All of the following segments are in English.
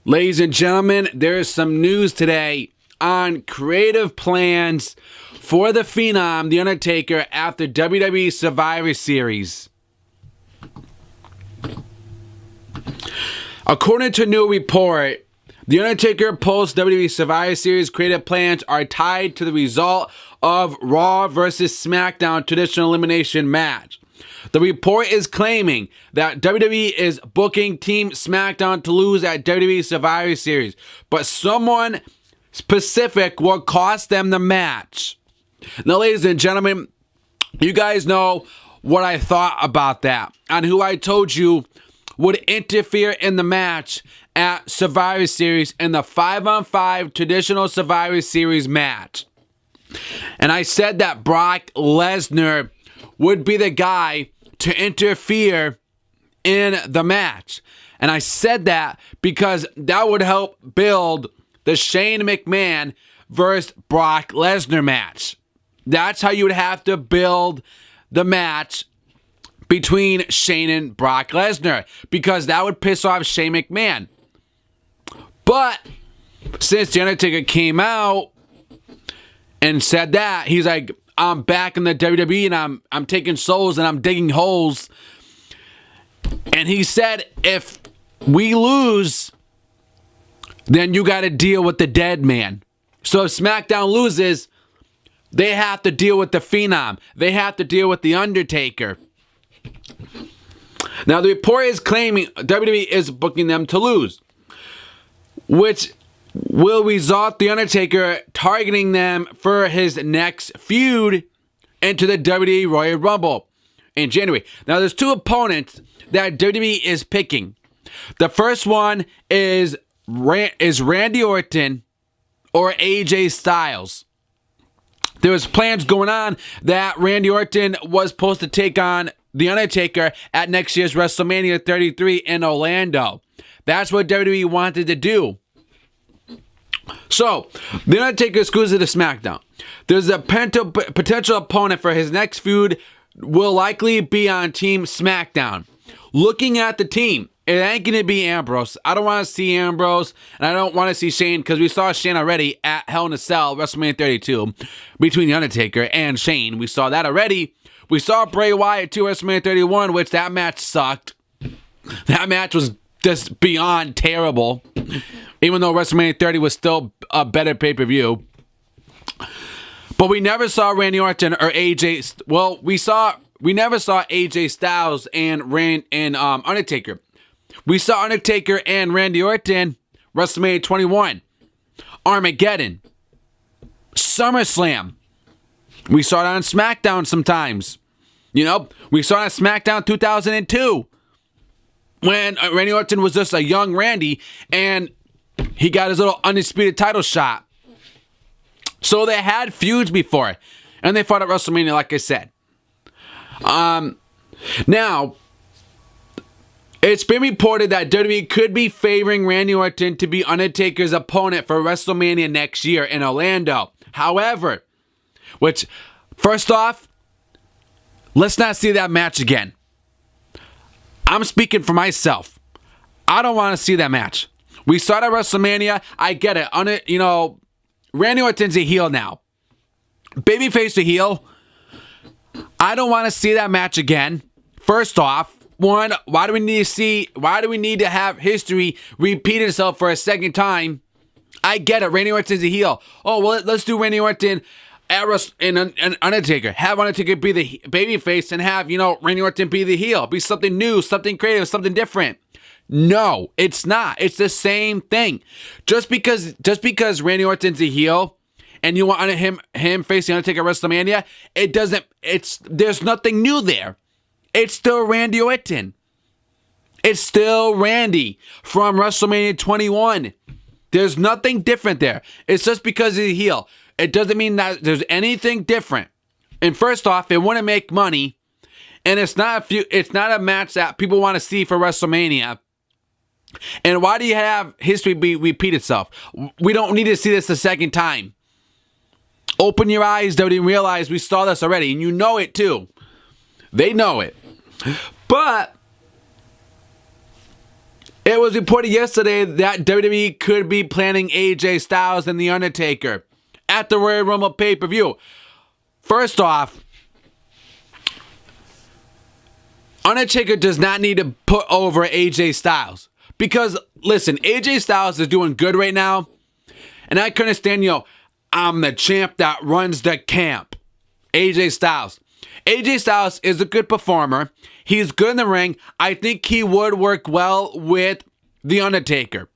Ladies and gentlemen, there is some news today on creative plans for the Phenom, The Undertaker, after WWE Survivor Series. According to a new report, The Undertaker post WWE Survivor Series creative plans are tied to the result of Raw vs. SmackDown traditional elimination match. The report is claiming that WWE is booking Team SmackDown to lose at WWE Survivor Series, but someone specific will cost them the match. Now, ladies and gentlemen, you guys know what I thought about that and who I told you would interfere in the match at Survivor Series in the 5-on-5 traditional Survivor Series match. And I said that Brock Lesnar would be the guy to interfere in the match. And I said that because that would help build the Shane McMahon versus Brock Lesnar match. That's how you would have to build the match between Shane and Brock Lesnar, because that would piss off Shane McMahon. But since The Undertaker came out and said that, he's like, I'm back in the WWE and I'm taking souls and I'm digging holes. And he said, if we lose, then you got to deal with the dead man. So if SmackDown loses, they have to deal with the Phenom. They have to deal with The Undertaker. Now, the report is claiming WWE is booking them to lose, which will result The Undertaker targeting them for his next feud into the WWE Royal Rumble in January. Now, there's two opponents that WWE is picking. The first one is Randy Orton or AJ Styles. There was plans going on that Randy Orton was supposed to take on The Undertaker at next year's WrestleMania 33 in Orlando. That's what WWE wanted to do. So, The Undertaker goes to SmackDown. There's a potential opponent for his next feud will likely be on Team SmackDown. Looking at the team, it ain't going to be Ambrose. I don't want to see Ambrose, and I don't want to see Shane, because we saw Shane already at Hell in a Cell, WrestleMania 32, between The Undertaker and Shane. We saw that already. We saw Bray Wyatt too, WrestleMania 31, which that match sucked. That match was just beyond terrible. Even though WrestleMania 30 was still a better pay-per-view. But we never saw Randy Orton or AJ. Well, we never saw AJ Styles and Undertaker. We saw Undertaker and Randy Orton WrestleMania 21, Armageddon, SummerSlam. We saw it on SmackDown sometimes. You know, we saw it on SmackDown 2002 when Randy Orton was just a young Randy and he got his little undisputed title shot. So they had feuds before, and they fought at WrestleMania, like I said. Now, it's been reported that WWE could be favoring Randy Orton to be Undertaker's opponent for WrestleMania next year in Orlando. However, first off, let's not see that match again. I'm speaking for myself. I don't want to see that match. We saw it at WrestleMania. I get it. Randy Orton's a heel now. Babyface to heel. I don't want to see that match again. First off, one, why do we need to have history repeat itself for a second time? I get it. Randy Orton's a heel. Oh, well, let's do Randy Orton and Undertaker. Have Undertaker be the babyface and have, Randy Orton be the heel. Be something new, something creative, something different. No, it's not. It's the same thing. Just because Randy Orton's a heel and you want him facing Undertaker at WrestleMania, there's nothing new there. It's still Randy Orton. It's still Randy from WrestleMania 21. There's nothing different there. It's just because he's a heel. It doesn't mean that there's anything different. And first off, it wouldn't make money. And it's not a match that people want to see for WrestleMania. And why do you have history repeat itself? We don't need to see this a second time. Open your eyes, don't realize we saw this already. And you know it too. They know it. But It was reported yesterday that WWE could be planning AJ Styles and The Undertaker at the Royal Rumble pay-per-view. First off, Undertaker does not need to put over AJ Styles. Because, listen, AJ Styles is doing good right now. And I can understand, I'm the champ that runs the camp. AJ Styles. AJ Styles is a good performer. He's good in the ring. I think he would work well with The Undertaker.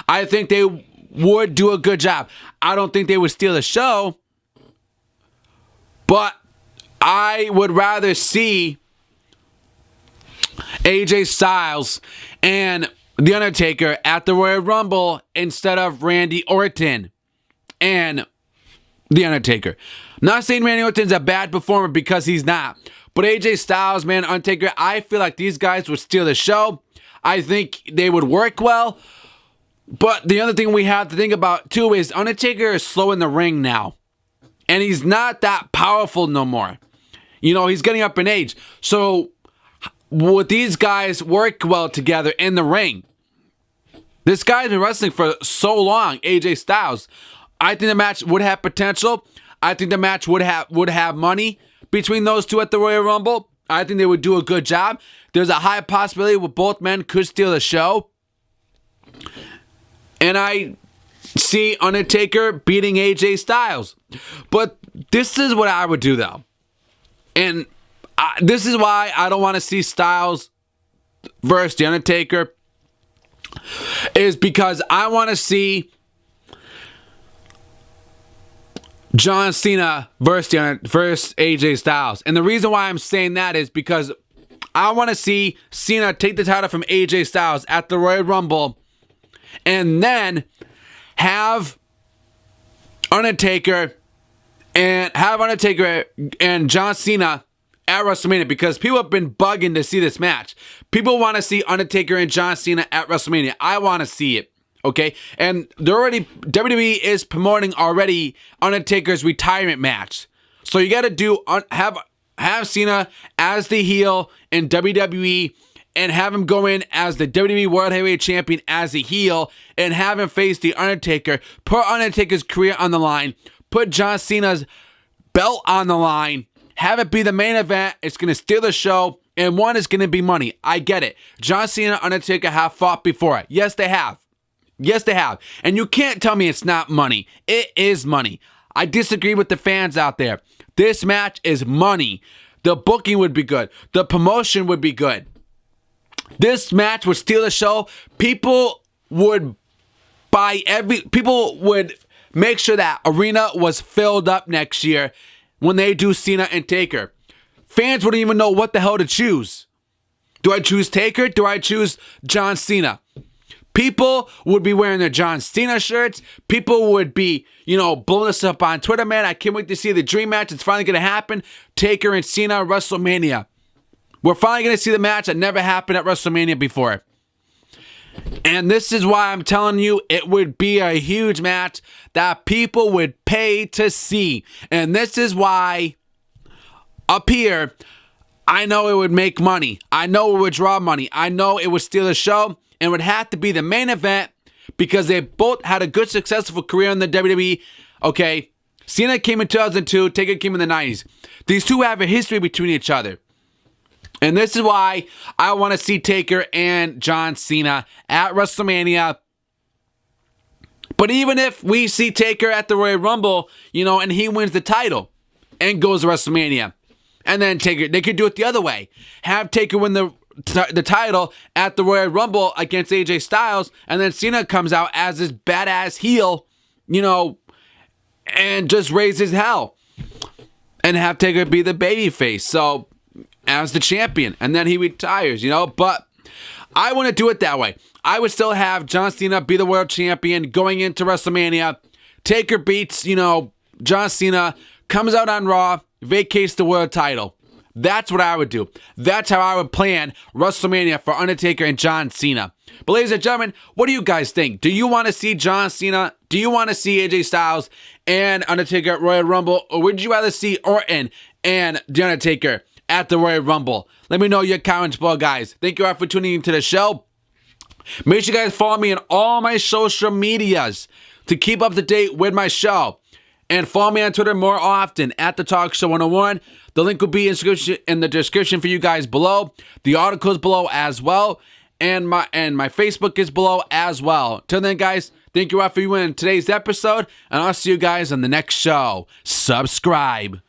I think they would do a good job. I don't think they would steal the show. But I would rather see AJ Styles and The Undertaker at the Royal Rumble instead of Randy Orton and The Undertaker. Not saying Randy Orton's a bad performer because he's not. But AJ Styles, man, Undertaker, I feel like these guys would steal the show. I think they would work well. But the other thing we have to think about, too, is Undertaker is slow in the ring now. And he's not that powerful no more. He's getting up in age. So, would these guys work well together in the ring? This guy's been wrestling for so long, AJ Styles. I think the match would have potential. I think the match would have money between those two at the Royal Rumble. I think they would do a good job. There's a high possibility where both men could steal the show. And I see Undertaker beating AJ Styles. But this is what I would do, though. And this is why I don't want to see Styles versus The Undertaker. Is because I want to see John Cena versus AJ Styles. And the reason why I'm saying that is because I want to see Cena take the title from AJ Styles at the Royal Rumble and then have Undertaker and John Cena at WrestleMania, because people have been bugging to see this match. People want to see Undertaker and John Cena at WrestleMania. I want to see it. Okay? And WWE is promoting already Undertaker's retirement match. So you got to have Cena as the heel in WWE and have him go in as the WWE World Heavyweight Champion as a heel and have him face The Undertaker. Put Undertaker's career on the line. Put John Cena's belt on the line. Have it be the main event. It's going to steal the show. And one is going to be money. I get it. John Cena and Undertaker have fought before. Yes, they have. Yes, they have. And you can't tell me it's not money. It is money. I disagree with the fans out there. This match is money. The booking would be good. The promotion would be good. This match would steal the show. People would make sure that arena was filled up next year when they do Cena and Taker. Fans wouldn't even know what the hell to choose. Do I choose Taker? Do I choose John Cena? People would be wearing their John Cena shirts. People would be, blowing us up on Twitter, man. I can't wait to see the dream match. It's finally going to happen. Taker and Cena at WrestleMania. We're finally going to see the match that never happened at WrestleMania before. And this is why I'm telling you it would be a huge match that people would pay to see. And this is why up here, I know it would make money. I know it would draw money. I know it would steal the show. And would have to be the main event because they both had a good, successful career in the WWE. Okay, Cena came in 2002, Taker came in the 90s. These two have a history between each other. And this is why I want to see Taker and John Cena at WrestleMania. But even if we see Taker at the Royal Rumble, and he wins the title and goes to WrestleMania, and then Taker, they could do it the other way. Have Taker win the title at the Royal Rumble against AJ Styles, and then Cena comes out as this badass heel, and just raises hell. And have Taker be the babyface, so as the champion, and then he retires, but I want to do it that way. I would still have John Cena be the world champion going into WrestleMania. Taker beats, John Cena, comes out on Raw, vacates the world title. That's what I would do. That's how I would plan WrestleMania for Undertaker and John Cena. But ladies and gentlemen, what do you guys think? Do you want to see John Cena? Do you want to see AJ Styles and Undertaker at Royal Rumble? Or would you rather see Orton and The Undertaker at the Royal Rumble? Let me know your comments below, guys. Thank you all for tuning into the show. Make sure you guys follow me on all my social medias to keep up to date with my show. And follow me on Twitter more often at The Talk Show 101. The link will be in the description for you guys below. The article is below as well. And my Facebook is below as well. Till then, guys, thank you all for viewing today's episode. And I'll see you guys on the next show. Subscribe.